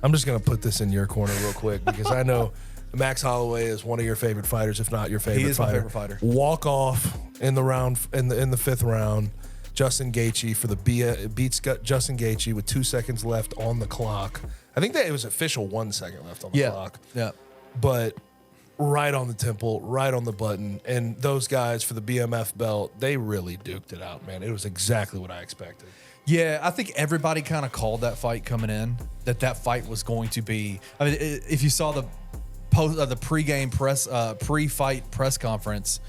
I'm just going to put this in your corner real quick because I know Max Holloway is one of your favorite fighters, if not your favorite fighter. He is my favorite fighter. Walk off in the round in the fifth round. Justin Gaethje beats Justin Gaethje with 2 seconds left on the clock. I think that it was official 1 second left on the clock. Yeah. But right on the temple, right on the button. And those guys for the BMF belt, they really duked it out, man. It was exactly what I expected. Yeah, I think everybody kind of called that fight coming in, that fight was going to be. I mean, if you saw the pre-fight press conference,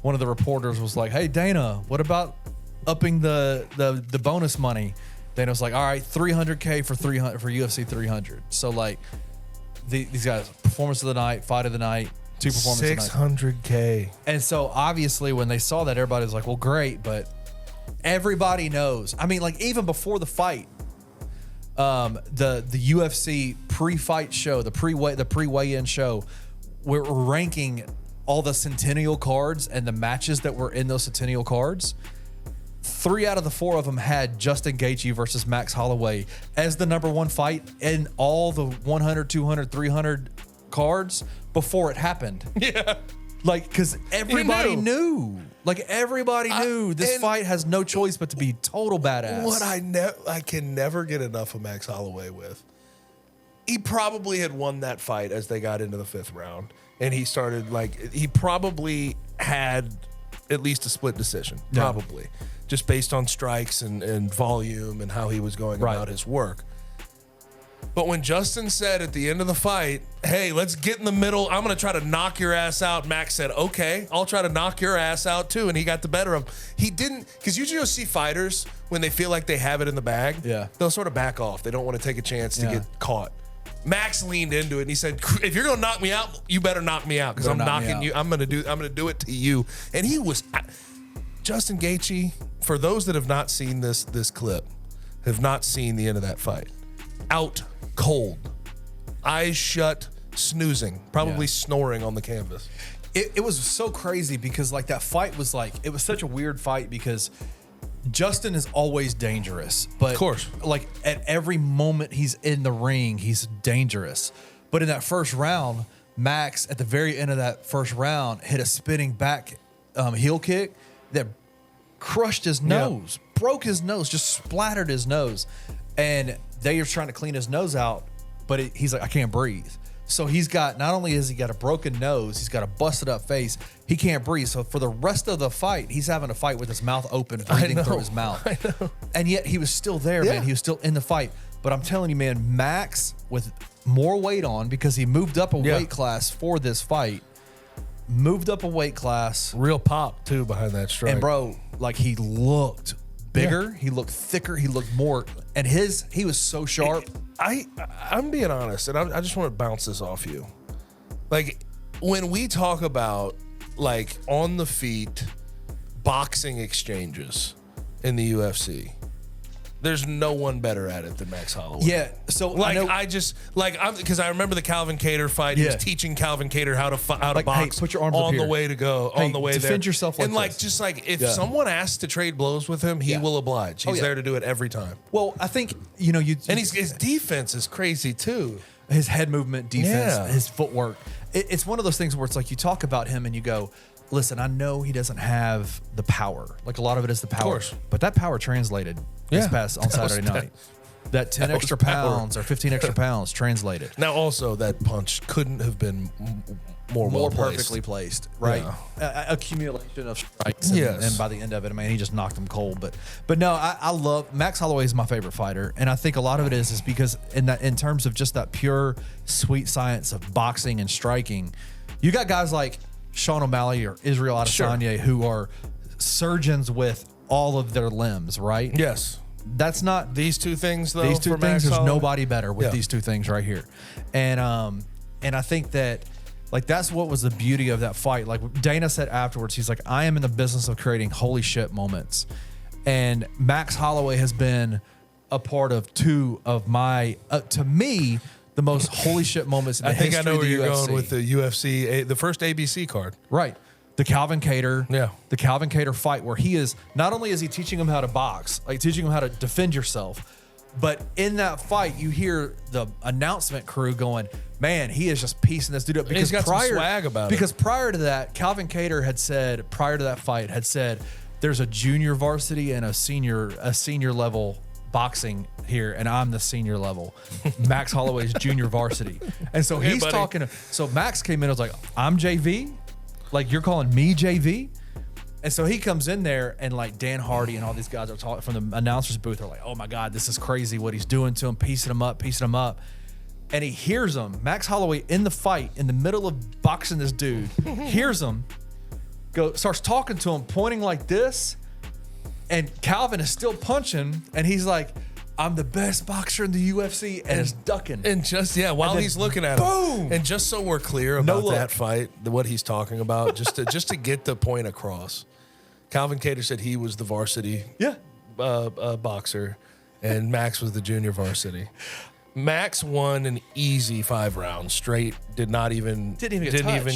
one of the reporters was like, "Hey Dana, what about upping the bonus money?" Dana was like, "All right, $300K for UFC 300." So like these guys, performance of the night, fight of the night, 2 performances of the night. $600K. And so obviously when they saw that, everybody was like, "Well, great," but everybody knows. I mean, like even before the fight, the UFC pre-fight show, the pre-weigh-in show, we're ranking all the Centennial cards and the matches that were in those Centennial cards. 3 out of the 4 of them had Justin Gaethje versus Max Holloway as the number 1 fight in all the 100, 200, 300 cards before it happened. Yeah. Like, because everybody knew. Like, everybody knew this fight has no choice but to be total badass. What I can never get enough of Max Holloway with. He probably had won that fight as they got into the 5th round. And he started, like, he probably had at least a split decision. Probably. Yeah. Just based on strikes and volume and how he was going about his work. But when Justin said at the end of the fight, "Hey, let's get in the middle. I'm going to try to knock your ass out." Max said, "Okay, I'll try to knock your ass out too." And he got the better of him. He didn't, because usually you'll see fighters when they feel like they have it in the bag, they'll sort of back off. They don't want to take a chance to get caught. Max leaned into it and he said, "If you're going to knock me out, you better knock me out because I'm knocking you. I'm going to do it to you." And he was Justin Gaethje, for those that have not seen this clip, have not seen the end of that fight. Out cold, eyes shut, snoozing, probably snoring on the canvas. It was so crazy because like that fight was like, it was such a weird fight because Justin is always dangerous, but of course, like at every moment he's in the ring, he's dangerous. But in that first round, Max at the very end of that first round hit a spinning back heel kick that crushed his nose, broke his nose, just splattered his nose. And they are trying to clean his nose out, but he's like, "I can't breathe." So he's got, not only has he got a broken nose, he's got a busted up face. He can't breathe. So for the rest of the fight, he's having to fight with his mouth open, breathing through his mouth. I know. And yet he was still there, man. He was still in the fight. But I'm telling you, man, Max with more weight on because he moved up a weight class for this fight. Moved up a weight class. Real pop too behind that strike. And bro, like he looked bigger, he looked thicker, he looked more, and he was so sharp. I'm being honest, and I just want to bounce this off you. Like when we talk about like on the feet boxing exchanges in the UFC, there's no one better at it than Max Holloway. Yeah. So like because I remember the Calvin Kattar fight. He was teaching Calvin Kattar how to box. Hey, put your arms on up the here. way to go. Hey, on the way defend there. Defend yourself like and like this. just like if someone asks to trade blows with him, he will oblige. He's there to do it every time. Well, I think and his defense is crazy too. His head movement, defense, his footwork. It's one of those things where it's like you talk about him and you go, "Listen, I know he doesn't have the power. Like a lot of it is the power, of course. But that power translated this past on Saturday night. That 10 extra pounds or 15 extra pounds translated. Now, also that punch couldn't have been more perfectly placed, right? Yeah. Accumulation of strikes, and by the end of it, man, he just knocked him cold. But no, I love Max Holloway is my favorite fighter, and I think a lot of it is because in terms of just that pure sweet science of boxing and striking, you got guys like Sean O'Malley or Israel Adesanya who are surgeons with all of their limbs, right? Yes. That's not these two things though. These two things, there's nobody better with these two things right here. And I think that like that's what was the beauty of that fight. Like Dana said afterwards, he's like, "I am in the business of creating holy shit moments." And Max Holloway has been a part of 2 of my to me the most holy shit moments in the history of the UFC. I think I know where you're going with the UFC, the first ABC card. Right. The Calvin Kattar fight where he is, not only is he teaching him how to box, like teaching him how to defend yourself, But in that fight, you hear the announcement crew going, man, he is just piecing this dude up. Because he's got some swag about it. Because prior to that, Calvin Kattar had said, prior to that fight, had said, there's a junior varsity and a senior level boxing here, and I'm the senior level. Max Holloway's junior varsity. And so he's talking. So Max came in and was like, I'm JV? Like, you're calling me JV? And so he comes in there, and like Dan Hardy and all these guys are talking from the announcer's booth are like, oh my God, this is crazy what he's doing to him, piecing him up. And he hears him, Max Holloway in the fight, in the middle of boxing this dude, hears him, starts talking to him, pointing like this. And Calvin is still punching, and he's like, I'm the best boxer in the UFC, and is ducking. And just, while he's looking at him. And just so we're clear about that fight, what he's talking about, just to get the point across, Calvin Kattar said he was the varsity boxer, and Max was the junior varsity. Max won an easy 5 rounds straight. Didn't even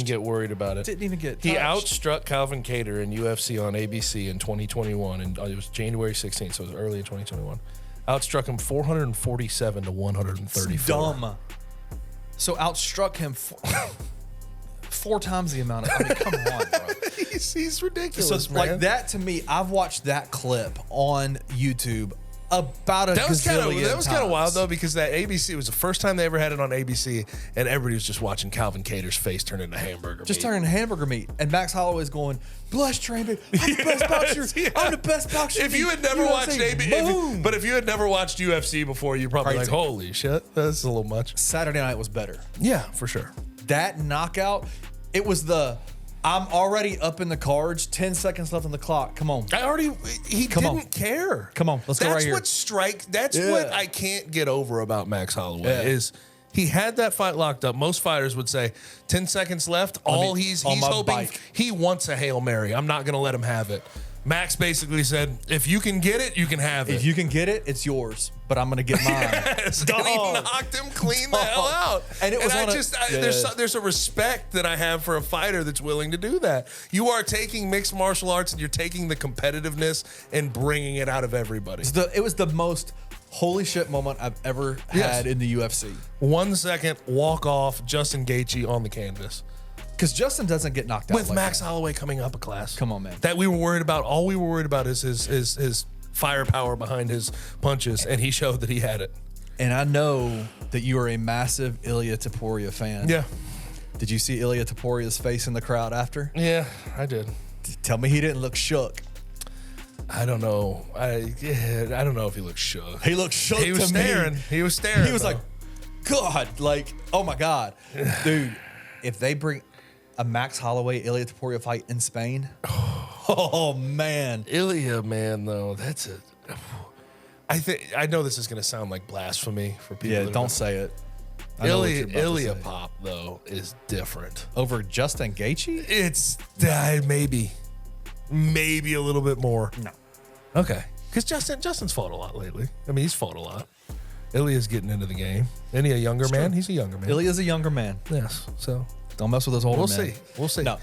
get worried about it. Didn't even get touched. He outstruck Calvin Kattar in UFC on ABC in 2021, and it was January 16th, so it was early in 2021. Outstruck him 447 to 134. It's dumb. So outstruck him 4 times the amount of. I mean, come on, bro. He's ridiculous, So man. like that to me, I've watched that clip on YouTube about a That was kind of wild though, because that ABC was the first time they ever had it on ABC, and everybody was just watching Calvin Kattar's face turn into hamburger meat. Turning hamburger meat, and Max Holloway's going, "Bless train, I'm the best boxer. I'm the best boxer." If you had never watched ABC, but if you had never watched UFC before, you're probably Crazy. like, "Holy shit, that's a little much." Saturday night was better. Yeah, for sure. That knockout, it was I'm already up in the cards. 10 seconds left on the clock. Come on. He didn't care. Come on, let's go right here. That's what I can't get over about Max Holloway is he had that fight locked up. Most fighters would say 10 seconds left. He's hoping bike. He wants a Hail Mary. I'm not going to let him have it. Max basically said, if you can get it, you can have it. If you can get it, it's yours, but I'm going to get mine. Yes, and he knocked him clean the hell out. And there's a respect that I have for a fighter that's willing to do that. You are taking mixed martial arts and you're taking the competitiveness and bringing it out of everybody. It was the most holy shit moment I've ever had in the UFC. 1 second, walk off, Justin Gaethje on the canvas. Because Justin doesn't get knocked out with Max Holloway coming up a class. Come on, man. That we were worried about. All we were worried about is his firepower behind his punches, and he showed that he had it. And I know that you are a massive Ilia Topuria fan. Yeah. Did you see Ilia Topuria's face in the crowd after? Yeah, I did. Tell me he didn't look shook. I don't know. I don't know if he looked shook. He looked shook. He was staring. He was staring. He was like, God, like, oh my God, dude. If they bring a Max Holloway Ilia Topuria fight in Spain, oh man, Ilia, man, though I know this is going to sound like blasphemy for people. Yeah, don't say it. Ilia pop though is different over Justin Gaethje. It's maybe a little bit more. No, okay, because Justin's fought a lot lately. I mean, he's fought a lot. Ilia's getting into the game. Isn't he a younger man? He's a younger man. Ilia's a younger man. Yes, so don't mess with those older men. We'll see. No,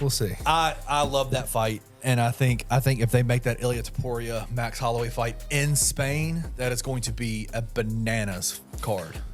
we'll see. I love that fight, and I think if they make that Ilia Topuria Max Holloway fight in Spain, that is going to be a bananas card.